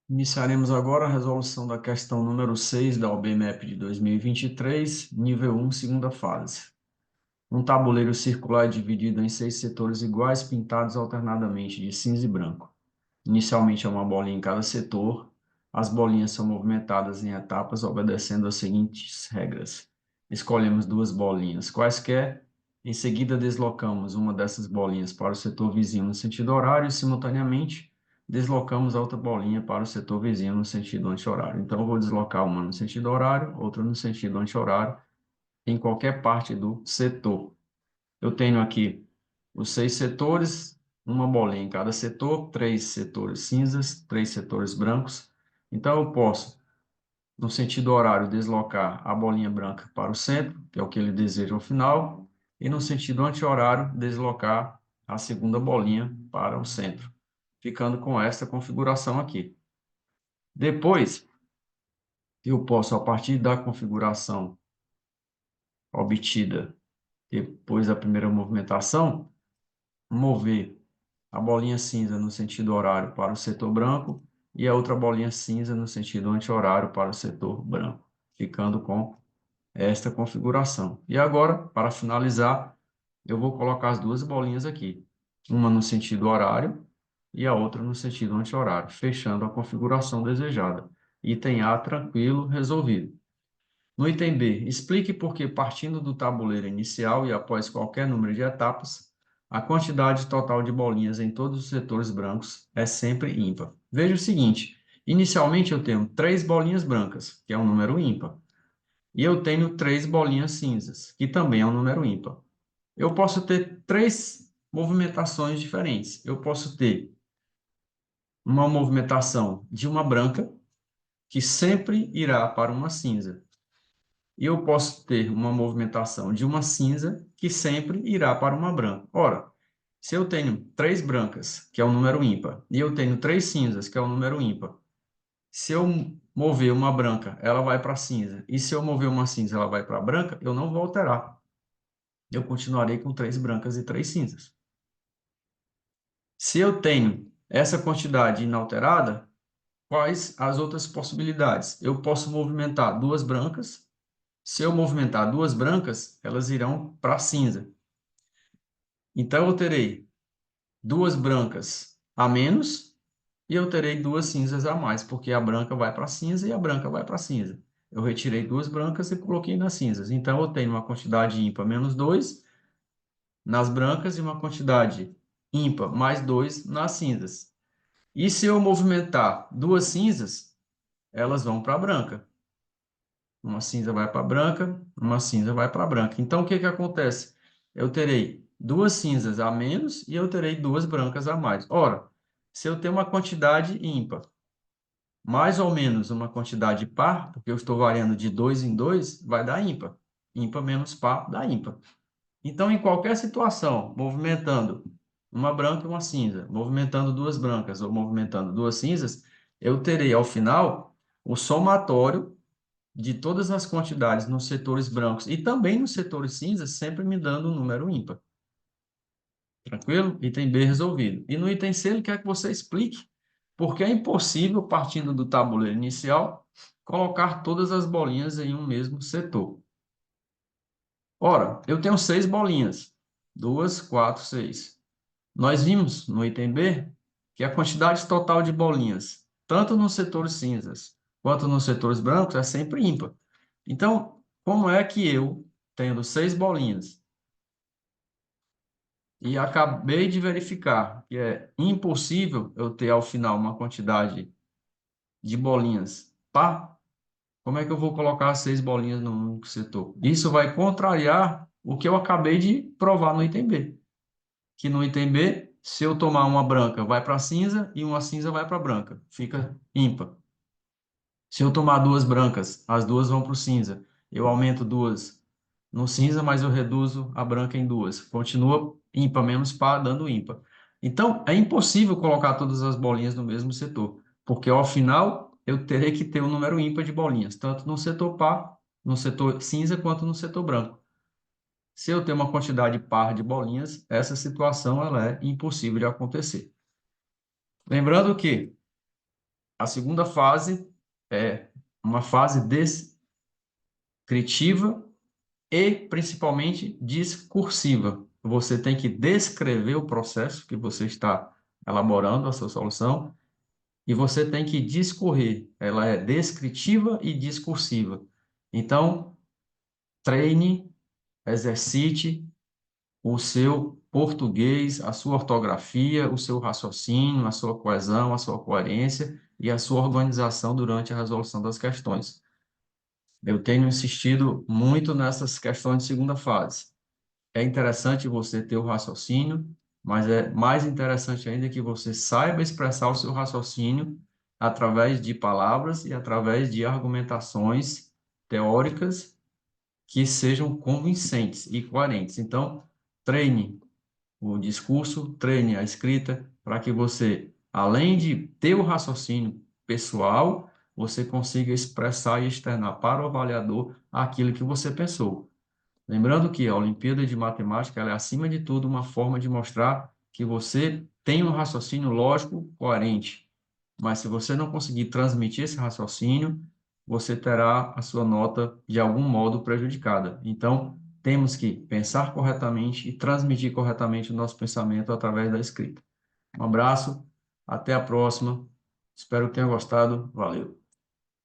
Iniciaremos agora a resolução da questão número 6 da OBMAP de 2023, nível 1, segunda fase. Um tabuleiro circular é dividido em 6 setores iguais, pintados alternadamente de cinza e branco. Inicialmente é uma bolinha em cada setor. As bolinhas são movimentadas em etapas, obedecendo as seguintes regras. Escolhemos duas bolinhas quaisquer. Em seguida, deslocamos uma dessas bolinhas para o setor vizinho no sentido horário e, simultaneamente, deslocamos a outra bolinha para o setor vizinho no sentido anti-horário. Então, eu vou deslocar uma no sentido horário, outra no sentido anti-horário, em qualquer parte do setor. Eu tenho aqui os 6 setores, uma bolinha em cada setor, 3 setores cinzas, 3 setores brancos. Então, eu posso, no sentido horário, deslocar a bolinha branca para o centro, que é o que ele deseja ao final, e no sentido anti-horário, deslocar a segunda bolinha para o centro, ficando com esta configuração aqui. Depois, eu posso, a partir da configuração obtida depois da primeira movimentação, mover a bolinha cinza no sentido horário para o setor branco e a outra bolinha cinza no sentido anti-horário para o setor branco, ficando com esta configuração. E agora, para finalizar, eu vou colocar as duas bolinhas aqui, uma no sentido horário e a outra no sentido anti-horário, fechando a configuração desejada. Item A, tranquilo, resolvido. No item B, explique por que, partindo do tabuleiro inicial e após qualquer número de etapas, a quantidade total de bolinhas em todos os setores brancos é sempre ímpar. Veja o seguinte, inicialmente eu tenho 3 bolinhas brancas, que é um número ímpar, e eu tenho 3 bolinhas cinzas, que também é um número ímpar. Eu posso ter 3 movimentações diferentes. Eu posso ter uma movimentação de uma branca, que sempre irá para uma cinza. E eu posso ter uma movimentação de uma cinza que sempre irá para uma branca. Ora, se eu tenho 3 brancas, que é um número ímpar, e eu tenho 3 cinzas, que é um número ímpar, se eu mover uma branca, ela vai para a cinza, e se eu mover uma cinza, ela vai para a branca, eu não vou alterar. Eu continuarei com 3 brancas e 3 cinzas. Se eu tenho essa quantidade inalterada, quais as outras possibilidades? Eu posso movimentar duas brancas. Se eu movimentar duas brancas, elas irão para cinza. Então, eu terei duas brancas a menos e eu terei duas cinzas a mais, porque a branca vai para cinza e a branca vai para cinza. Eu retirei duas brancas e coloquei nas cinzas. Então, eu tenho uma quantidade ímpar menos 2 nas brancas e uma quantidade ímpar mais 2 nas cinzas. E se eu movimentar duas cinzas, elas vão para a branca. Uma cinza vai para a branca, uma cinza vai para a branca. Então, o que que acontece? Eu terei duas cinzas a menos e eu terei duas brancas a mais. Ora, se eu tenho uma quantidade ímpar, mais ou menos uma quantidade par, porque eu estou variando de 2 em 2, vai dar ímpar. Ímpar menos par dá ímpar. Então, em qualquer situação, movimentando uma branca e uma cinza, movimentando duas brancas ou movimentando duas cinzas, eu terei ao final o somatório de todas as quantidades nos setores brancos e também nos setores cinzas, sempre me dando um número ímpar. Tranquilo? Item B resolvido. E no item C, ele quer que você explique porque é impossível, partindo do tabuleiro inicial, colocar todas as bolinhas em um mesmo setor. Ora, eu tenho 6 bolinhas. 2, 4, 6. Nós vimos no item B que a quantidade total de bolinhas, tanto nos setores cinzas quanto nos setores brancos, é sempre ímpar. Então, como é que eu, tendo 6 bolinhas, e acabei de verificar que é impossível eu ter ao final uma quantidade de bolinhas par, como é que eu vou colocar 6 bolinhas no único setor? Isso vai contrariar o que eu acabei de provar no item B. Que no item B, se eu tomar uma branca, vai para cinza e uma cinza vai para branca. Fica ímpar. Se eu tomar duas brancas, as duas vão para o cinza. Eu aumento duas no cinza, mas eu reduzo a branca em duas. Continua ímpar menos par, dando ímpar. Então, é impossível colocar todas as bolinhas no mesmo setor, porque ao final eu terei que ter um número ímpar de bolinhas, tanto no setor par, no setor cinza, quanto no setor branco. Se eu tenho uma quantidade par de bolinhas, essa situação ela é impossível de acontecer. Lembrando que A segunda fase é uma fase descritiva e, principalmente, discursiva. Você tem que descrever o processo que você está elaborando a sua solução e você tem que discorrer. Ela é descritiva e discursiva. Então, treine, exercite o seu português, a sua ortografia, o seu raciocínio, a sua coesão, a sua coerência e a sua organização durante a resolução das questões. Eu tenho insistido muito nessas questões de segunda fase. É interessante você ter o raciocínio, mas é mais interessante ainda que você saiba expressar o seu raciocínio através de palavras e através de argumentações teóricas que sejam convincentes e coerentes. Então, treine o discurso, treine a escrita, para que você, além de ter o raciocínio pessoal, você consiga expressar e externar para o avaliador aquilo que você pensou. Lembrando que a Olimpíada de Matemática ela é, acima de tudo, uma forma de mostrar que você tem um raciocínio lógico coerente. Mas se você não conseguir transmitir esse raciocínio, você terá a sua nota de algum modo prejudicada. Então, temos que pensar corretamente e transmitir corretamente o nosso pensamento através da escrita. Um abraço, até a próxima. Espero que tenha gostado. Valeu.